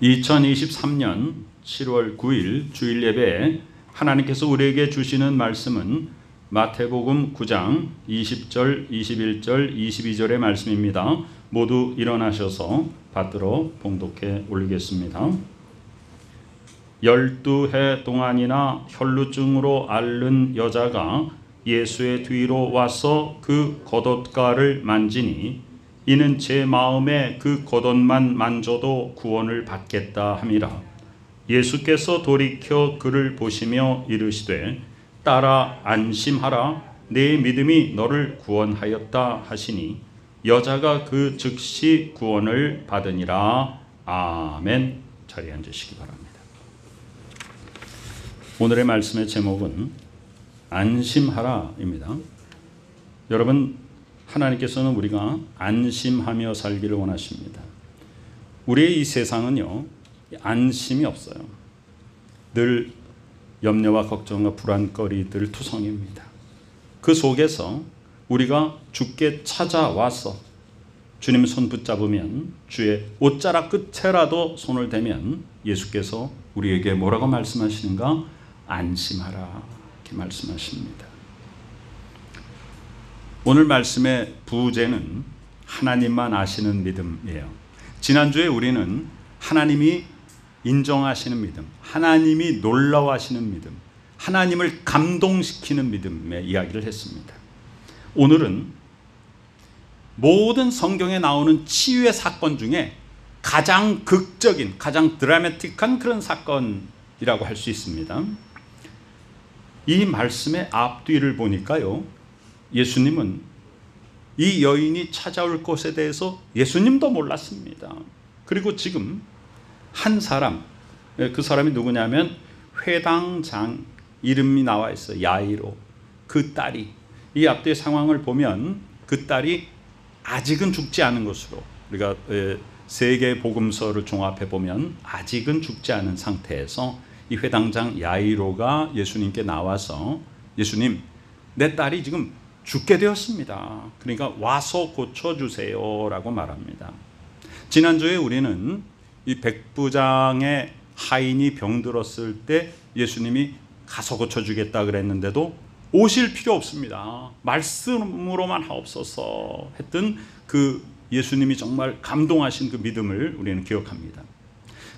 2023년 7월 9일 주일 예배에 하나님께서 우리에게 주시는 말씀은 마태복음 9장 20절, 21절, 22절의 말씀입니다. 모두 일어나셔서 받들어 봉독해 올리겠습니다. 12해 동안이나 혈루증으로 앓는 여자가 예수의 뒤로 와서 그 겉옷가를 만지니 이는 제 마음에 그 겉옷만 만져도 구원을 받겠다 함이라. 예수께서 돌이켜 그를 보시며 이르시되 딸아 안심하라, 내 믿음이 너를 구원하였다 하시니 여자가 그 즉시 구원을 받으니라. 아멘. 자리에 앉으시기 바랍니다. 오늘의 말씀의 제목은 안심하라입니다. 여러분, 하나님께서는 우리가 안심하며 살기를 원하십니다. 우리의 이 세상은요, 안심이 없어요. 늘 염려와 걱정과 불안거리들 투성입니다. 그 속에서 우리가 주께 찾아와서 주님 손 붙잡으면, 주의 옷자락 끝에라도 손을 대면 예수께서 우리에게 뭐라고 말씀하시는가? 안심하라, 이렇게 말씀하십니다. 오늘 말씀의 부제는 하나님만 아시는 믿음이에요. 지난주에 우리는 하나님이 인정하시는 믿음, 하나님이 놀라워하시는 믿음, 하나님을 감동시키는 믿음의 이야기를 했습니다. 오늘은 모든 성경에 나오는 치유의 사건 중에 가장 극적인, 가장 드라마틱한 그런 사건이라고 할 수 있습니다. 이 말씀의 앞뒤를 보니까요, 예수님은 이 여인이 찾아올 것에 대해서 예수님도 몰랐습니다. 그리고 지금 한 사람, 그 사람이 누구냐면 회당장, 이름이 나와 있어요. 야이로. 그 딸이, 이 앞뒤의 상황을 보면 그 딸이 아직은 죽지 않은 것으로, 우리가 세 개의 복음서를 종합해 보면 아직은 죽지 않은 상태에서 이 회당장 야이로가 예수님께 나와서 예수님, 내 딸이 지금 죽게 되었습니다. 그러니까 와서 고쳐주세요 라고 말합니다. 지난주에 우리는 이 백부장의 하인이 병들었을 때 예수님이 가서 고쳐주겠다 그랬는데도 오실 필요 없습니다, 말씀으로만 하옵소서 했던 그 예수님이 정말 감동하신 그 믿음을 우리는 기억합니다.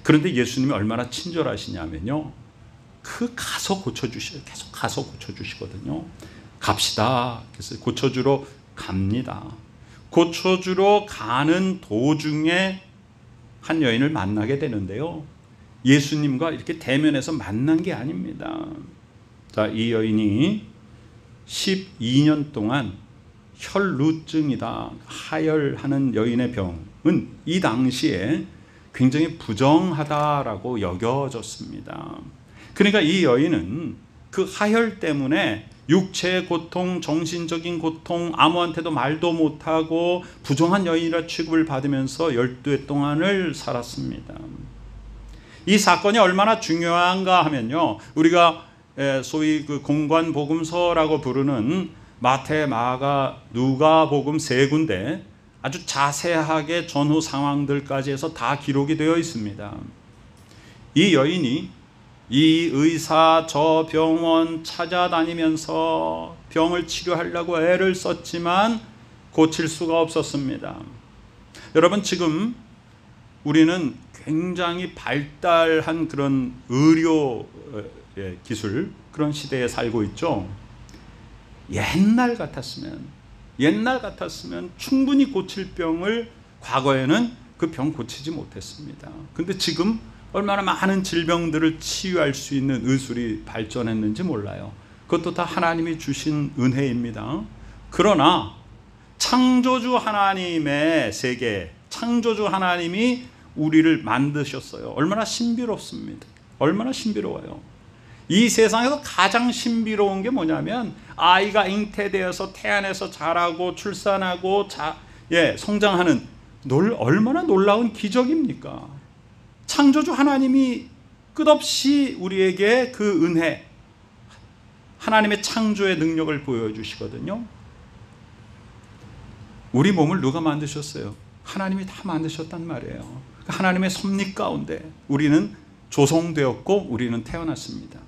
그런데 예수님이 얼마나 친절하시냐면요, 그 가서 고쳐주시고 계속 가서 고쳐주시거든요. 갑시다. 그래서 고쳐주러 갑니다. 고쳐주러 가는 도중에 한 여인을 만나게 되는데요, 예수님과 이렇게 대면해서 만난 게 아닙니다. 자, 이 여인이 12년 동안 혈루증이다, 하혈하는 여인의 병은 이 당시에 굉장히 부정하다라고 여겨졌습니다. 그러니까 이 여인은 그 하혈 때문에 육체의 고통, 정신적인 고통, 아무한테도 말도 못하고 부정한 여인이라 취급을 받으면서 12해 동안을 살았습니다. 이 사건이 얼마나 중요한가 하면요, 우리가 소위 그 공관 복음서라고 부르는 마태, 마가, 누가 복음 세 군데 아주 자세하게 전후 상황들까지 해서 다 기록이 되어 있습니다. 이 여인이 이 의사 저 병원 찾아다니면서 병을 치료하려고 애를 썼지만 고칠 수가 없었습니다. 여러분, 지금 우리는 굉장히 발달한 그런 의료 기술, 그런 시대에 살고 있죠. 옛날 같았으면 충분히 고칠 병을 과거에는 그 병 고치지 못했습니다. 근데 지금 얼마나 많은 질병들을 치유할 수 있는 의술이 발전했는지 몰라요. 그것도 다 하나님이 주신 은혜입니다. 그러나 창조주 하나님의 세계, 창조주 하나님이 우리를 만드셨어요. 얼마나 신비롭습니다. 얼마나 신비로워요. 이 세상에서 가장 신비로운 게 뭐냐면 아이가 잉태되어서 태안에서 자라고 출산하고 성장하는 얼마나 놀라운 기적입니까? 창조주 하나님이 끝없이 우리에게 그 은혜, 하나님의 창조의 능력을 보여주시거든요. 우리 몸을 누가 만드셨어요? 하나님이 다 만드셨단 말이에요. 하나님의 섭리 가운데 우리는 조성되었고 우리는 태어났습니다.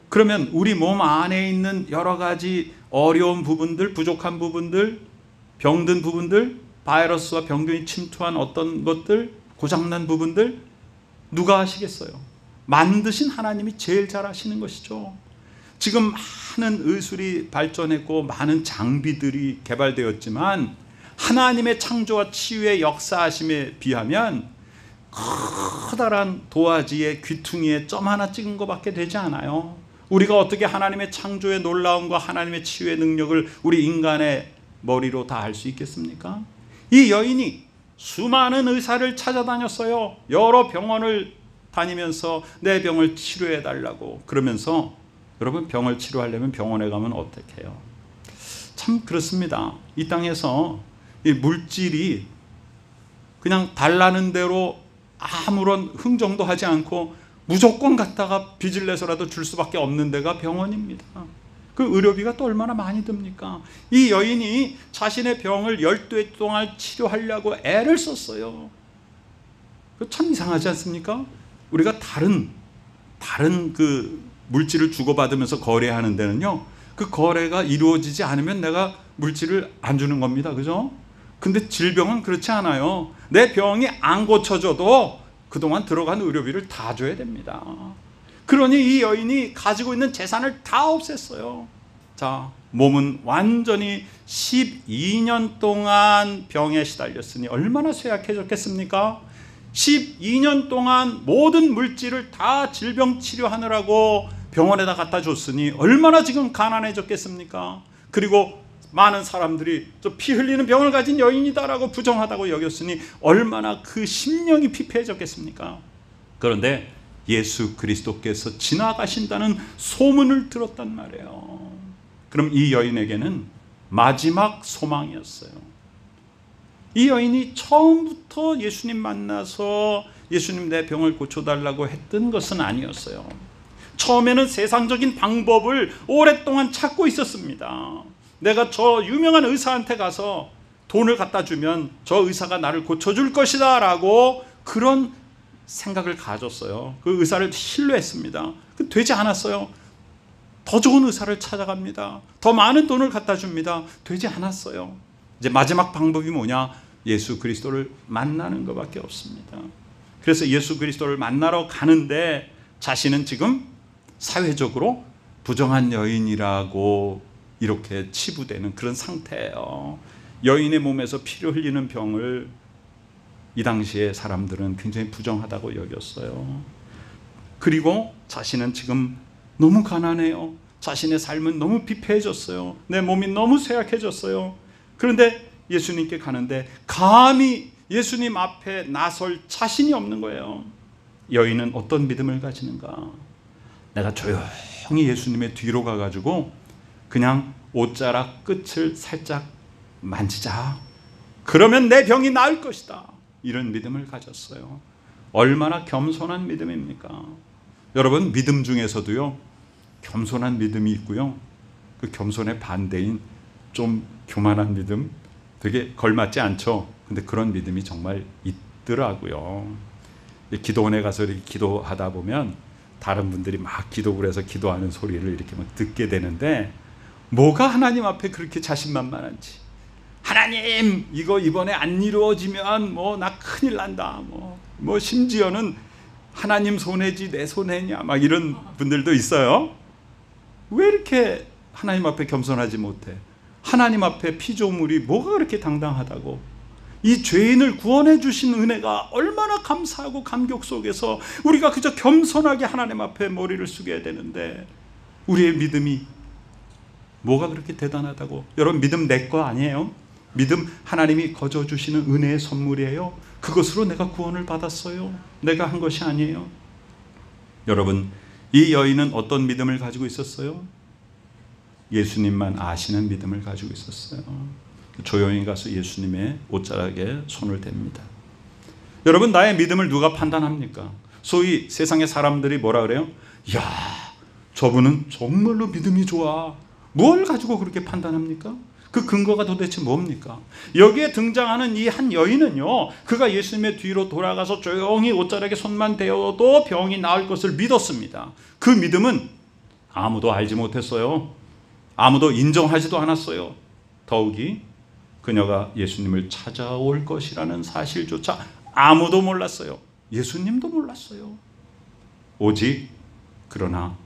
그러면 우리 몸 안에 있는 여러 가지 어려운 부분들, 부족한 부분들, 병든 부분들, 바이러스와 병균이 침투한 어떤 것들, 고장난 부분들 누가 하시겠어요? 만드신 하나님이 제일 잘 하시는 것이죠. 지금 많은 의술이 발전했고 많은 장비들이 개발되었지만 하나님의 창조와 치유의 역사하심에 비하면 커다란 도화지에 귀퉁이에 점 하나 찍은 것밖에 되지 않아요. 우리가 어떻게 하나님의 창조의 놀라움과 하나님의 치유의 능력을 우리 인간의 머리로 다 알 수 있겠습니까? 이 여인이 수많은 의사를 찾아다녔어요. 여러 병원을 다니면서 내 병을 치료해 달라고. 그러면서 여러분, 병을 치료하려면 병원에 가면 어떻게 해요? 참 그렇습니다. 이 땅에서 이 물질이 그냥 달라는 대로 아무런 흥정도 하지 않고 무조건 갖다가 빚을 내서라도 줄 수밖에 없는 데가 병원입니다. 그 의료비가 또 얼마나 많이 듭니까? 이 여인이 자신의 병을 12해 동안 치료하려고 애를 썼어요. 참 이상하지 않습니까? 우리가 다른 그 물질을 주고받으면서 거래하는 데는요, 그 거래가 이루어지지 않으면 내가 물질을 안 주는 겁니다. 그죠? 근데 질병은 그렇지 않아요. 내 병이 안 고쳐져도 그동안 들어간 의료비를 다 줘야 됩니다. 그러니 이 여인이 가지고 있는 재산을 다 없앴어요. 자, 몸은 완전히 12년 동안 병에 시달렸으니 얼마나 쇠약해졌겠습니까? 12년 동안 모든 물질을 다 질병 치료하느라고 병원에다 갖다 줬으니 얼마나 지금 가난해졌겠습니까? 그리고 많은 사람들이 저 피 흘리는 병을 가진 여인이다라고 부정하다고 여겼으니 얼마나 그 심령이 피폐해졌겠습니까? 그런데 예수 그리스도께서 지나가신다는 소문을 들었단 말이에요. 그럼 이 여인에게는 마지막 소망이었어요. 이 여인이 처음부터 예수님 만나서 예수님 내 병을 고쳐달라고 했던 것은 아니었어요. 처음에는 세상적인 방법을 오랫동안 찾고 있었습니다. 내가 저 유명한 의사한테 가서 돈을 갖다 주면 저 의사가 나를 고쳐줄 것이다 라고 그런 생각을 가졌어요. 그 의사를 신뢰했습니다. 되지 않았어요. 더 좋은 의사를 찾아갑니다. 더 많은 돈을 갖다 줍니다. 되지 않았어요. 이제 마지막 방법이 뭐냐? 예수 그리스도를 만나는 것밖에 없습니다. 그래서 예수 그리스도를 만나러 가는데 자신은 지금 사회적으로 부정한 여인이라고 이렇게 치부되는 그런 상태예요. 여인의 몸에서 피를 흘리는 병을 이 당시에 사람들은 굉장히 부정하다고 여겼어요. 그리고 자신은 지금 너무 가난해요. 자신의 삶은 너무 피폐해졌어요. 내 몸이 너무 쇠약해졌어요. 그런데 예수님께 가는데 감히 예수님 앞에 나설 자신이 없는 거예요. 여인은 어떤 믿음을 가지는가? 내가 조용히 예수님의 뒤로 가가지고 그냥 옷자락 끝을 살짝 만지자. 그러면 내 병이 나을 것이다. 이런 믿음을 가졌어요. 얼마나 겸손한 믿음입니까? 여러분, 믿음 중에서도요, 겸손한 믿음이 있고요, 그 겸손의 반대인 좀 교만한 믿음, 되게 걸맞지 않죠? 근데 그런 믿음이 정말 있더라고요. 기도원에 가서 이렇게 기도하다 보면 다른 분들이 막 기도를 해서 기도하는 소리를 이렇게 막 듣게 되는데, 뭐가 하나님 앞에 그렇게 자신만만한지, 하나님 이거 이번에 안 이루어지면 뭐 나 큰일 난다, 뭐 심지어는 하나님 손해지 내 손해냐, 막 이런 분들도 있어요. 왜 이렇게 하나님 앞에 겸손하지 못해? 하나님 앞에 피조물이 뭐가 그렇게 당당하다고? 이 죄인을 구원해 주신 은혜가 얼마나 감사하고 감격 속에서 우리가 그저 겸손하게 하나님 앞에 머리를 숙여야 되는데, 우리의 믿음이 뭐가 그렇게 대단하다고? 여러분, 믿음 내 거 아니에요. 믿음 하나님이 거저 주시는 은혜의 선물이에요. 그것으로 내가 구원을 받았어요. 내가 한 것이 아니에요. 여러분, 이 여인은 어떤 믿음을 가지고 있었어요? 예수님만 아시는 믿음을 가지고 있었어요. 조용히 가서 예수님의 옷자락에 손을 댑니다. 여러분, 나의 믿음을 누가 판단합니까? 소위 세상의 사람들이 뭐라 그래요? 야, 저분은 정말로 믿음이 좋아. 뭘 가지고 그렇게 판단합니까? 그 근거가 도대체 뭡니까? 여기에 등장하는 이 한 여인은요, 그가 예수님의 뒤로 돌아가서 조용히 옷자락에 손만 대어도 병이 나을 것을 믿었습니다. 그 믿음은 아무도 알지 못했어요. 아무도 인정하지도 않았어요. 더욱이 그녀가 예수님을 찾아올 것이라는 사실조차 아무도 몰랐어요. 예수님도 몰랐어요. 오직 그러나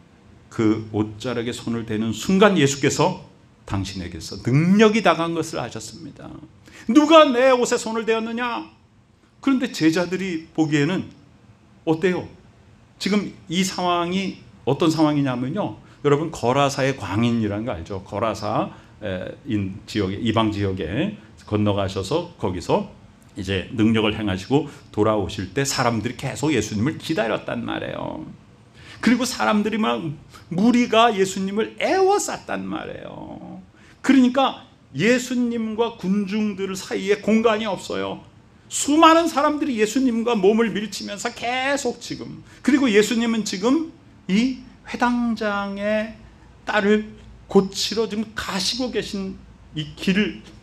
그 옷자락에 손을 대는 순간 예수께서 당신에게서 능력이 다가간 것을 아셨습니다. 누가 내 옷에 손을 대었느냐? 그런데 제자들이 보기에는 어때요? 지금 이 상황이 어떤 상황이냐면요, 여러분 거라사의 광인이라는 거 알죠? 거라사인 지역에, 이방 지역에 건너가셔서 거기서 이제 능력을 행하시고 돌아오실 때 사람들이 계속 예수님을 기다렸단 말이에요. 그리고 사람들이 막 무리가 예수님을 애워쌌단 말이에요. 그러니까 예수님과 군중들 사이에 공간이 없어요. 수많은 사람들이 예수님과 몸을 밀치면서 계속 지금, 그리고 예수님은 지금 이 회당장의 딸을 고치러 지금 가시고 계신 이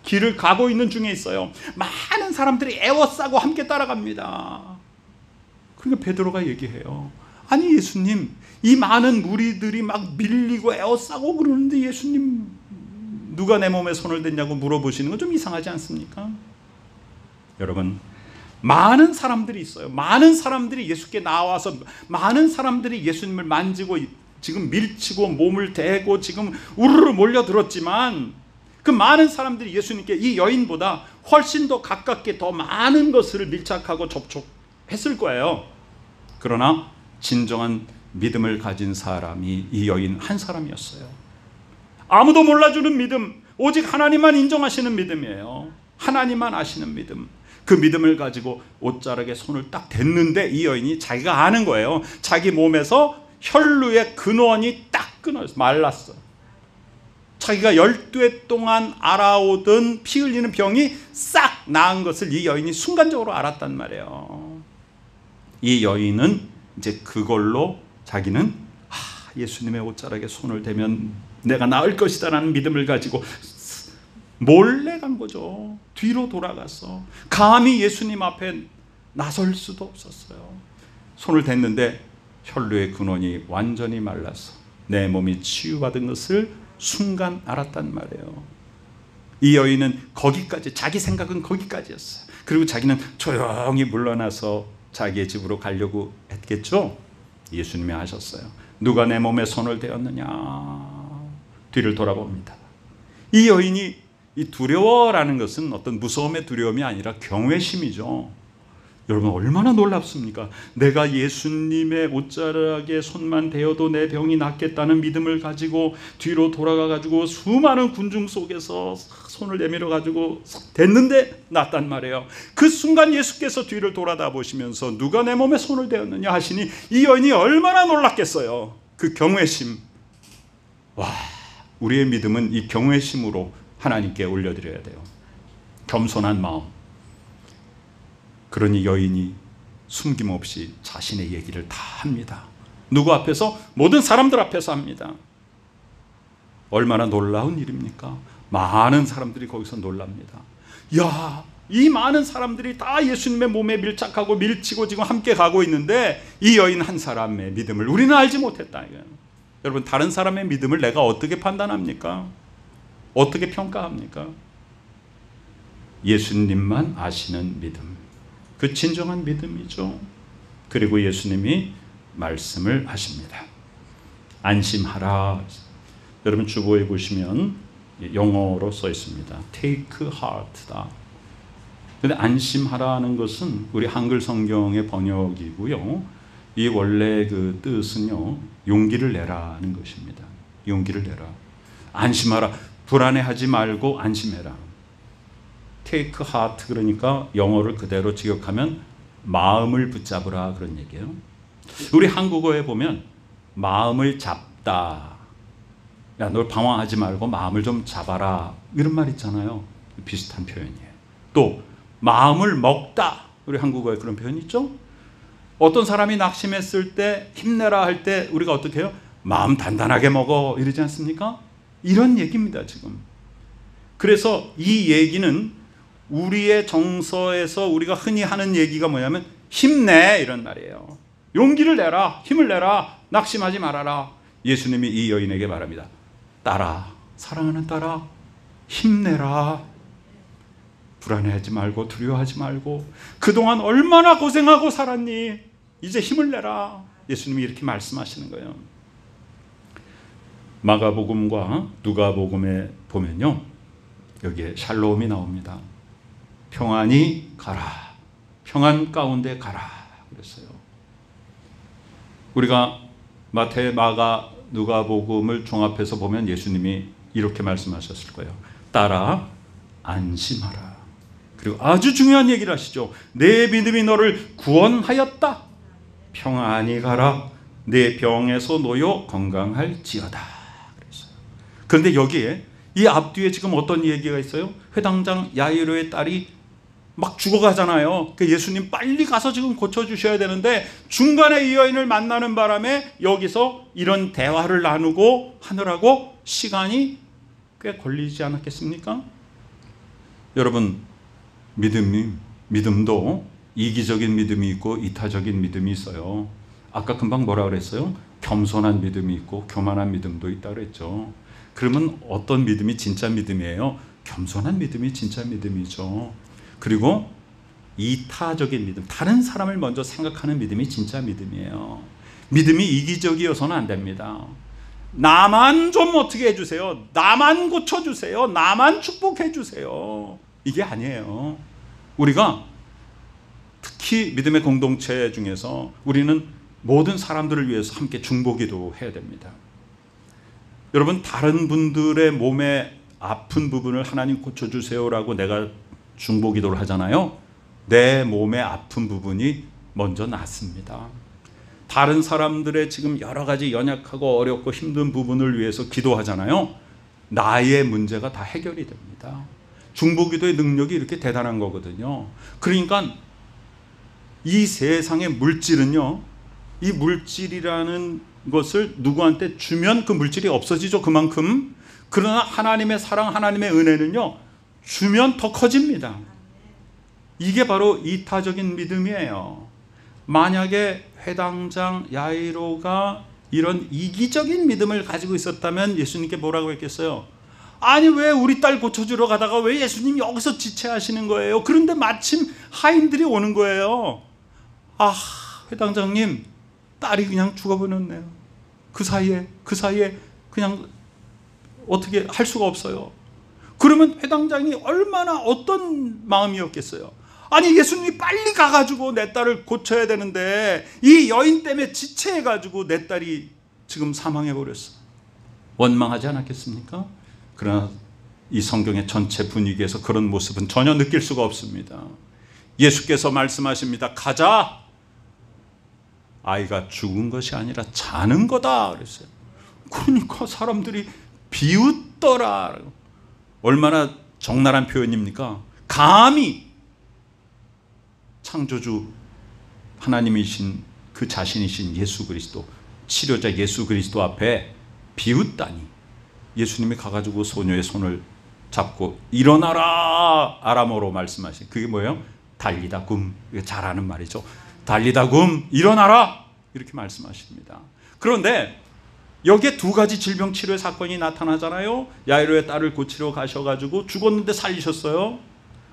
길을 가고 있는 중에 있어요. 많은 사람들이 애워싸고 함께 따라갑니다. 그러니까 베드로가 얘기해요. 아니 예수님, 이 많은 무리들이 막 밀리고 애워싸고 그러는데 예수님 누가 내 몸에 손을 댔냐고 물어보시는 건 좀 이상하지 않습니까? 여러분, 많은 사람들이 있어요. 많은 사람들이 예수께 나와서 많은 사람들이 예수님을 만지고 지금 밀치고 몸을 대고 지금 우르르 몰려들었지만 그 많은 사람들이 예수님께 이 여인보다 훨씬 더 가깝게 더 많은 것을 밀착하고 접촉했을 거예요. 그러나 진정한 믿음을 가진 사람이 이 여인 한 사람이었어요. 아무도 몰라주는 믿음, 오직 하나님만 인정하시는 믿음이에요. 하나님만 아시는 믿음. 그 믿음을 가지고 옷자락에 손을 딱 댔는데 이 여인이 자기가 아는 거예요. 자기 몸에서 혈루의 근원이 딱 끊어졌어. 말랐어. 자기가 12해 동안 알아오던 피 흘리는 병이 싹 나은 것을 이 여인이 순간적으로 알았단 말이에요. 이 여인은 이제 그걸로 자기는 예수님의 옷자락에 손을 대면 내가 나을 것이다 라는 믿음을 가지고 몰래 간 거죠. 뒤로 돌아가서 감히 예수님 앞에 나설 수도 없었어요. 손을 댔는데 혈루의 근원이 완전히 말라서 내 몸이 치유받은 것을 순간 알았단 말이에요. 이 여인은 거기까지, 자기 생각은 거기까지였어요. 그리고 자기는 조용히 물러나서 자기의 집으로 가려고 했겠죠. 예수님이 하셨어요. 누가 내 몸에 손을 대었느냐? 뒤를 돌아봅니다. 이 여인이 이 두려워라는 것은 어떤 무서움의 두려움이 아니라 경외심이죠. 여러분 얼마나 놀랍습니까? 내가 예수님의 옷자락에 손만 대어도 내 병이 낫겠다는 믿음을 가지고 뒤로 돌아가가지고 수많은 군중 속에서 손을 내밀어 가지고 됐는데 낫단 말이에요. 그 순간 예수께서 뒤를 돌아다 보시면서 누가 내 몸에 손을 대었느냐 하시니 이 여인이 얼마나 놀랐겠어요. 그 경외심. 와, 우리의 믿음은 이 경외심으로 하나님께 올려드려야 돼요. 겸손한 마음. 그러니 여인이 숨김없이 자신의 얘기를 다 합니다. 누구 앞에서? 모든 사람들 앞에서 합니다. 얼마나 놀라운 일입니까? 많은 사람들이 거기서 놀랍니다. 야, 이 많은 사람들이 다 예수님의 몸에 밀착하고 밀치고 지금 함께 가고 있는데 이 여인 한 사람의 믿음을 우리는 알지 못했다. 여러분, 다른 사람의 믿음을 내가 어떻게 판단합니까? 어떻게 평가합니까? 예수님만 아시는 믿음, 그 진정한 믿음이죠. 그리고 예수님이 말씀을 하십니다. 안심하라. 여러분 주보에 보시면 영어로 써 있습니다. Take heart다. 근데 안심하라는 것은 우리 한글 성경의 번역이고요. 이 원래 그 뜻은요, 용기를 내라는 것입니다. 용기를 내라. 안심하라. 불안해하지 말고 안심해라. Take heart, 그러니까 영어를 그대로 직역하면 마음을 붙잡으라 그런 얘기예요. 우리 한국어에 보면 마음을 잡다. 야, 너 방황하지 말고 마음을 좀 잡아라. 이런 말 있잖아요. 비슷한 표현이에요. 또 마음을 먹다. 우리 한국어에 그런 표현 있죠? 어떤 사람이 낙심했을 때 힘내라 할 때 우리가 어떻게 해요? 마음 단단하게 먹어 이러지 않습니까? 이런 얘기입니다. 지금 그래서 이 얘기는 우리의 정서에서 우리가 흔히 하는 얘기가 뭐냐면 힘내 이런 말이에요. 용기를 내라, 힘을 내라, 낙심하지 말아라. 예수님이 이 여인에게 말합니다. 딸아, 사랑하는 딸아, 힘내라. 불안해하지 말고 두려워하지 말고 그동안 얼마나 고생하고 살았니? 이제 힘을 내라. 예수님이 이렇게 말씀하시는 거예요. 마가복음과 누가복음에 보면요, 여기에 샬롬이 나옵니다. 평안히 가라, 평안 가운데 가라 그랬어요. 우리가 마태, 마가, 누가복음을 종합해서 보면 예수님이 이렇게 말씀하셨을 거예요. 딸아, 안심하라. 그리고 아주 중요한 얘기를 하시죠. 내 믿음이 너를 구원하였다. 평안히 가라. 내 병에서 놓여 건강할지어다. 그랬어요. 그런데 여기에 이 앞뒤에 지금 어떤 얘기가 있어요? 회당장 야이로의 딸이 막 죽어가잖아요. 예수님 빨리 가서 지금 고쳐주셔야 되는데 중간에 이 여인을 만나는 바람에 여기서 이런 대화를 나누고 하느라고 시간이 꽤 걸리지 않았겠습니까? 여러분, 믿음도 이기적인 믿음이 있고 이타적인 믿음이 있어요. 아까 금방 뭐라 그랬어요? 겸손한 믿음이 있고 교만한 믿음도 있다고 그랬죠. 그러면 어떤 믿음이 진짜 믿음이에요? 겸손한 믿음이 진짜 믿음이죠. 그리고 이타적인 믿음, 다른 사람을 먼저 생각하는 믿음이 진짜 믿음이에요. 믿음이 이기적이어서는 안 됩니다. 나만 좀 어떻게 해주세요, 나만 고쳐주세요, 나만 축복해주세요, 이게 아니에요. 우리가 특히 믿음의 공동체 중에서 우리는 모든 사람들을 위해서 함께 중보기도 해야 됩니다. 여러분, 다른 분들의 몸에 아픈 부분을 하나님 고쳐주세요라고 내가 중보기도를 하잖아요. 내 몸에 아픈 부분이 먼저 낫습니다. 다른 사람들의 지금 여러 가지 연약하고 어렵고 힘든 부분을 위해서 기도하잖아요. 나의 문제가 다 해결이 됩니다. 중보기도의 능력이 이렇게 대단한 거거든요. 그러니까 이 세상의 물질은요, 이 물질이라는 것을 누구한테 주면 그 물질이 없어지죠, 그만큼. 그러나 하나님의 사랑, 하나님의 은혜는요, 주면 더 커집니다. 이게 바로 이타적인 믿음이에요. 만약에 회당장 야이로가 이런 이기적인 믿음을 가지고 있었다면 예수님께 뭐라고 했겠어요? 아니, 왜 우리 딸 고쳐주러 가다가 왜 예수님 여기서 지체하시는 거예요? 그런데 마침 하인들이 오는 거예요. 아, 회당장님, 딸이 그냥 죽어버렸네요. 그 사이에 그냥 어떻게 할 수가 없어요. 그러면 회당장이 얼마나 어떤 마음이었겠어요? 아니, 예수님이 빨리 가가지고 내 딸을 고쳐야 되는데 이 여인 때문에 지체해가지고 내 딸이 지금 사망해버렸어. 원망하지 않았겠습니까? 그러나 이 성경의 전체 분위기에서 그런 모습은 전혀 느낄 수가 없습니다. 예수께서 말씀하십니다. 가자. 아이가 죽은 것이 아니라 자는 거다 그랬어요. 그러니까 사람들이 비웃더라. 얼마나 적나라한 표현입니까? 감히 창조주 하나님이신 그 자신이신 예수 그리스도, 치료자 예수 그리스도 앞에 비웃다니. 예수님이 가가지고 소녀의 손을 잡고 일어나라, 아람어로 말씀하신 그게 뭐예요? 달리다 굼. 이게 잘하는 말이죠. 달리다 굼, 일어나라, 이렇게 말씀하십니다. 그런데 여기에 두 가지 질병 치료의 사건이 나타나잖아요. 야이로의 딸을 고치러 가셔가지고 죽었는데 살리셨어요.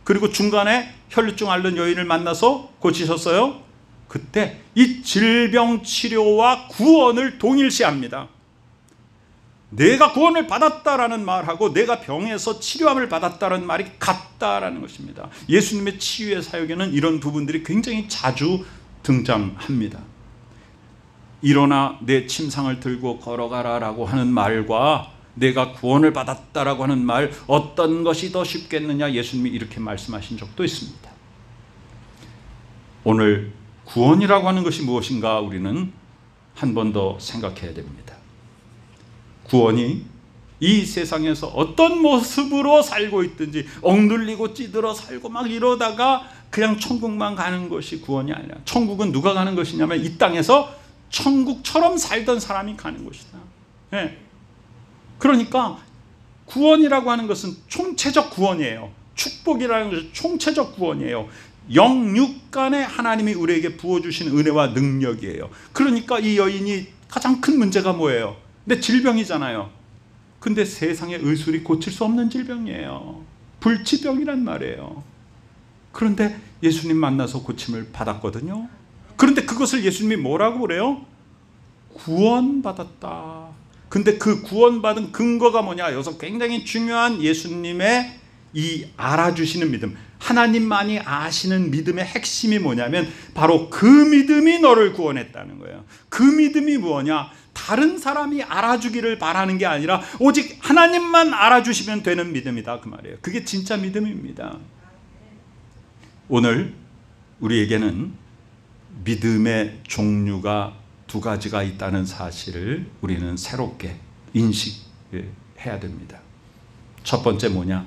그리고 중간에 혈루증 앓는 여인을 만나서 고치셨어요. 그때 이 질병 치료와 구원을 동일시합니다. 내가 구원을 받았다라는 말하고 내가 병에서 치료함을 받았다는 말이 같다라는 것입니다. 예수님의 치유의 사역에는 이런 부분들이 굉장히 자주 등장합니다. 일어나 내 침상을 들고 걸어가라 라고 하는 말과 내가 구원을 받았다라고 하는 말, 어떤 것이 더 쉽겠느냐, 예수님이 이렇게 말씀하신 적도 있습니다. 오늘 구원이라고 하는 것이 무엇인가 우리는 한 번 더 생각해야 됩니다. 구원이 이 세상에서 어떤 모습으로 살고 있든지 억눌리고 찌들어 살고 막 이러다가 그냥 천국만 가는 것이 구원이 아니라, 천국은 누가 가는 것이냐면 이 땅에서 천국처럼 살던 사람이 가는 것이다. 네. 그러니까 구원이라고 하는 것은 총체적 구원이에요. 축복이라는 것은 총체적 구원이에요. 영육 간에 하나님이 우리에게 부어주신 은혜와 능력이에요. 그러니까 이 여인이 가장 큰 문제가 뭐예요? 근데 질병이잖아요. 근데 세상의 의술이 고칠 수 없는 질병이에요. 불치병이란 말이에요. 그런데 예수님 만나서 고침을 받았거든요. 그런데 그것을 예수님이 뭐라고 그래요? 구원받았다. 근데 그 구원받은 근거가 뭐냐? 여기서 굉장히 중요한 예수님의 이 알아주시는 믿음, 하나님만이 아시는 믿음의 핵심이 뭐냐면 바로 그 믿음이 너를 구원했다는 거예요. 그 믿음이 뭐냐? 다른 사람이 알아주기를 바라는 게 아니라 오직 하나님만 알아주시면 되는 믿음이다, 그 말이에요. 그게 진짜 믿음입니다. 오늘 우리에게는 믿음의 종류가 두 가지가 있다는 사실을 우리는 새롭게 인식해야 됩니다. 첫 번째 뭐냐?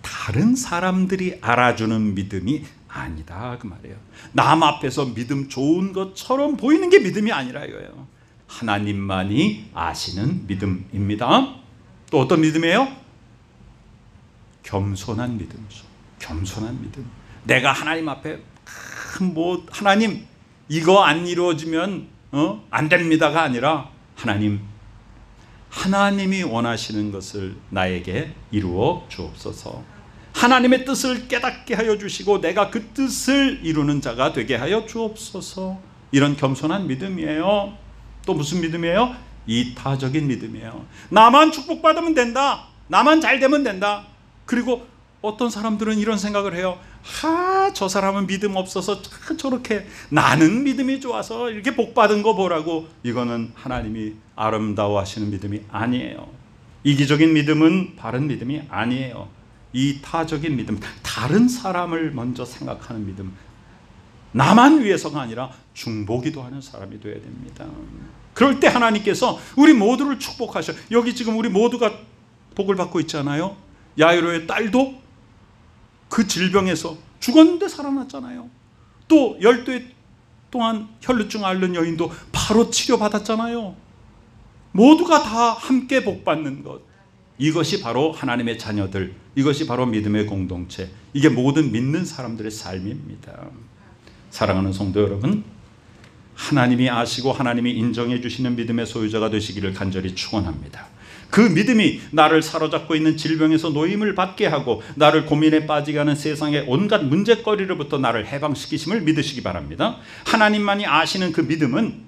다른 사람들이 알아주는 믿음이 아니다, 그 말이에요. 남 앞에서 믿음 좋은 것처럼 보이는 게 믿음이 아니라 이거예요. 하나님만이 아시는 믿음입니다. 또 어떤 믿음이에요? 겸손한 믿음이죠. 겸손한 믿음. 내가 하나님 앞에 하나님 이거 안 이루어지면 안 됩니다가 아니라 하나님이 원하시는 것을 나에게 이루어 주옵소서. 하나님의 뜻을 깨닫게 하여 주시고 내가 그 뜻을 이루는 자가 되게 하여 주옵소서. 이런 겸손한 믿음이에요. 또 무슨 믿음이에요? 이타적인 믿음이에요. 나만 축복받으면 된다. 나만 잘 되면 된다. 그리고 어떤 사람들은 이런 생각을 해요. 저 사람은 믿음 없어서 저렇게, 나는 믿음이 좋아서 이렇게 복받은 거 보라고. 이거는 하나님이 아름다워하시는 믿음이 아니에요. 이기적인 믿음은 바른 믿음이 아니에요. 이타적인 믿음, 다른 사람을 먼저 생각하는 믿음, 나만 위해서가 아니라 중보기도 하는 사람이 되어야 됩니다. 그럴 때 하나님께서 우리 모두를 축복하셔. 여기 지금 우리 모두가 복을 받고 있잖아요. 야이로의 딸도 그 질병에서 죽었는데 살아났잖아요. 또 12해 동안 혈루증 앓는 여인도 바로 치료받았잖아요. 모두가 다 함께 복받는 것, 이것이 바로 하나님의 자녀들, 이것이 바로 믿음의 공동체, 이게 모든 믿는 사람들의 삶입니다. 사랑하는 성도 여러분, 하나님이 아시고 하나님이 인정해 주시는 믿음의 소유자가 되시기를 간절히 축원합니다. 그 믿음이 나를 사로잡고 있는 질병에서 노임을 받게 하고 나를 고민에 빠지게 하는 세상의 온갖 문제거리로부터 나를 해방시키심을 믿으시기 바랍니다. 하나님만이 아시는 그 믿음은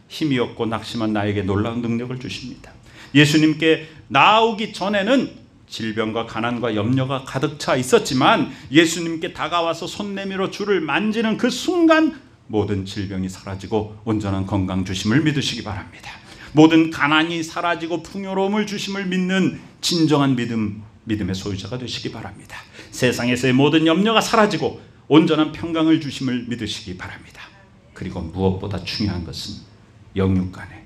힘이 없고 낙심한 나에게 놀라운 능력을 주십니다. 예수님께 나오기 전에는 질병과 가난과 염려가 가득 차 있었지만 예수님께 다가와서 손 내밀어 주를 만지는 그 순간 모든 질병이 사라지고 온전한 건강 주심을 믿으시기 바랍니다. 모든 가난이 사라지고 풍요로움을 주심을 믿는 진정한 믿음의 소유자가 되시기 바랍니다. 세상에서의 모든 염려가 사라지고 온전한 평강을 주심을 믿으시기 바랍니다. 그리고 무엇보다 중요한 것은 영육 간의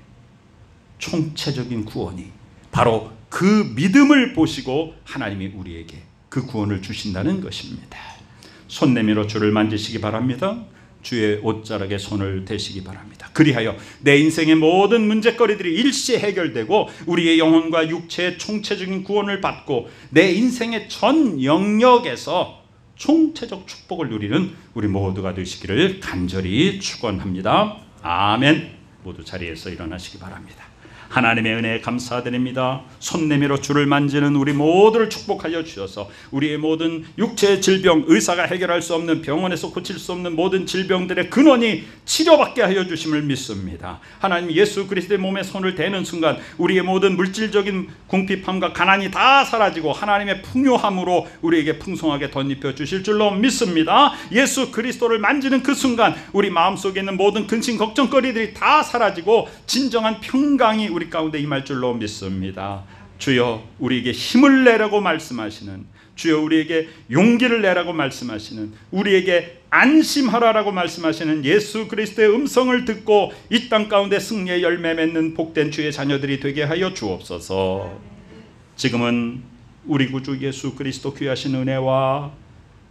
총체적인 구원이 바로 그 믿음을 보시고 하나님이 우리에게 그 구원을 주신다는 것입니다. 손 내밀어 주를 만지시기 바랍니다. 주의 옷자락에 손을 대시기 바랍니다. 그리하여 내 인생의 모든 문제거리들이 일시에 해결되고 우리의 영혼과 육체의 총체적인 구원을 받고 내 인생의 전 영역에서 총체적 축복을 누리는 우리 모두가 되시기를 간절히 축원합니다. 아멘. 모두 자리에서 일어나시기 바랍니다. 하나님의 은혜에 감사드립니다. 손 내밀어 주를 만지는 우리 모두를 축복하여 주셔서 우리의 모든 육체의 질병, 의사가 해결할 수 없는, 병원에서 고칠 수 없는 모든 질병들의 근원이 치료받게 하여 주심을 믿습니다. 하나님, 예수 그리스도의 몸에 손을 대는 순간 우리의 모든 물질적인 궁핍함과 가난이 다 사라지고 하나님의 풍요함으로 우리에게 풍성하게 덧입혀 주실 줄로 믿습니다. 예수 그리스도를 만지는 그 순간 우리 마음속에 있는 모든 근심 걱정거리들이 다 사라지고 진정한 평강이 우리 가운데 임할 줄로 믿습니다. 주여, 우리에게 힘을 내라고 말씀하시는, 주여 우리에게 용기를 내라고 말씀하시는, 우리에게 안심하라라고 말씀하시는 예수 그리스도의 음성을 듣고 이 땅 가운데 승리의 열매 맺는 복된 주의 자녀들이 되게 하여 주옵소서. 지금은 우리 구주 예수 그리스도 귀하신 은혜와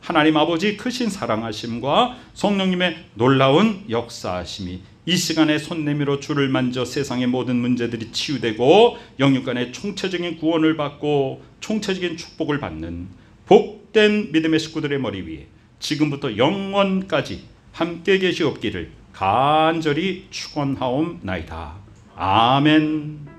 하나님 아버지 크신 사랑하심과 성령님의 놀라운 역사하심이 이 시간에 손 내밀어 주를 만져 세상의 모든 문제들이 치유되고 영육간의 총체적인 구원을 받고 총체적인 축복을 받는 복된 믿음의 식구들의 머리 위에 지금부터 영원까지 함께 계시옵기를 간절히 축원하옵나이다. 아멘.